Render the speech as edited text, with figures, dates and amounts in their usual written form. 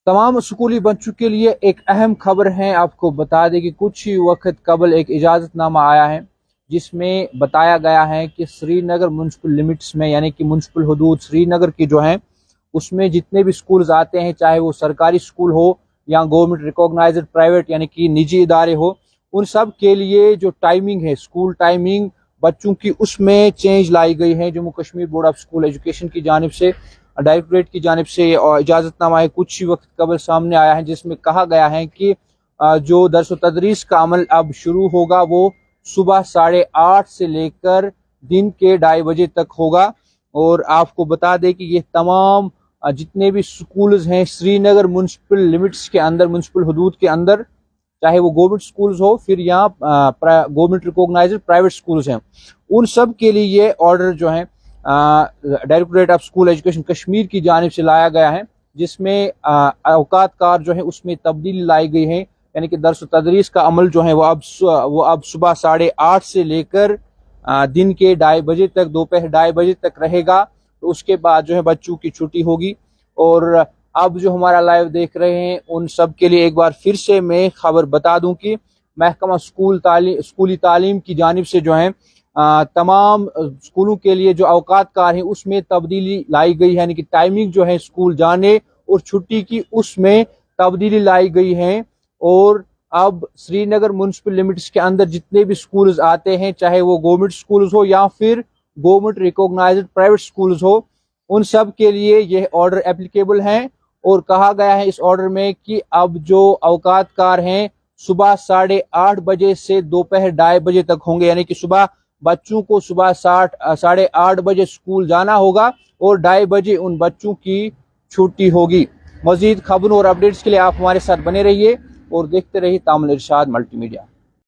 तमाम स्कूली बच्चों के लिए एक अहम खबर है। आपको बता दें कि कुछ ही वक्त कबल एक इजाज़तनामा आया है जिसमें बताया गया है कि श्रीनगर म्युनिसिपल लिमिट्स में यानी कि म्युनिसिपल हदूद श्रीनगर की जो है उसमें जितने भी स्कूल्स आते हैं, चाहे वो सरकारी स्कूल हो या गवर्नमेंट रिकॉग्नाइज्ड प्राइवेट यानी कि निजी इदारे हो, उन सब के लिए जो टाइमिंग है, स्कूल टाइमिंग बच्चों की, उसमें चेंज लाई गई है। Jammu Kashmir board of school education की जानिब से, डायरेक्टरेट की जानिब से इजाज़तनामा है कुछ ही वक्त कबल सामने आया है, जिसमें कहा गया है कि जो दरस तदरीस का अमल अब शुरू होगा वो सुबह 8:30 से लेकर दिन के 2:30 बजे तक होगा। और आपको बता दें कि ये तमाम जितने भी स्कूल्स हैं श्रीनगर म्युनिसिपल लिमिट्स के अंदर, म्युनिसिपल हदूद के अंदर, चाहे वो गवर्नमेंट स्कूल्स हो फिर यहाँ गवर्नमेंट रिकॉग्नाइज्ड प्राइवेट स्कूल्स हैं, उन सब के लिए ये ऑर्डर जो है directorate of school education Kashmir की जानिब से लाया गया है, जिसमें औकात कार जो है उसमें तब्दीली लाई गई है। यानी कि दर्स तदरीस का अमल जो है वो अब सुबह 8:30 से लेकर दिन के 2:30 बजे तक, दोपहर 2:30 बजे तक रहेगा। तो उसके बाद जो है बच्चों की छुट्टी होगी। और अब जो हमारा लाइव देख रहे हैं उन सब के लिए एक बार फिर से मैं खबर बता दूं कि महकमा स्कूली तालीम की जानिब से जो है तमाम स्कूलों के लिए जो औकात कार है उसमें तब्दीली लाई गई है। यानी कि टाइमिंग जो है स्कूल जाने और छुट्टी की उसमें तब्दीली लाई गई है। और अब श्रीनगर म्युनिसिपल लिमिट्स के अंदर जितने भी स्कूल्स आते हैं, चाहे वो गवर्नमेंट स्कूल्स हो या फिर गवर्नमेंट रिकॉग्नाइज्ड प्राइवेट स्कूल्स हो, उन सब के लिए यह ऑर्डर एप्लीकेबल हैं। और कहा गया है इस ऑर्डर में कि अब जो औकात कार हैं सुबह 8:30 बजे से दोपहर 2:30 बजे तक होंगे। यानी कि सुबह बच्चों को सुबह 8:30 बजे स्कूल जाना होगा और 2:30 बजे उन बच्चों की छुट्टी होगी। मजीद खबरों और अपडेट्स के लिए आप हमारे साथ बने रहिए और देखते रहिए तामुल इरशाद मल्टीमीडिया।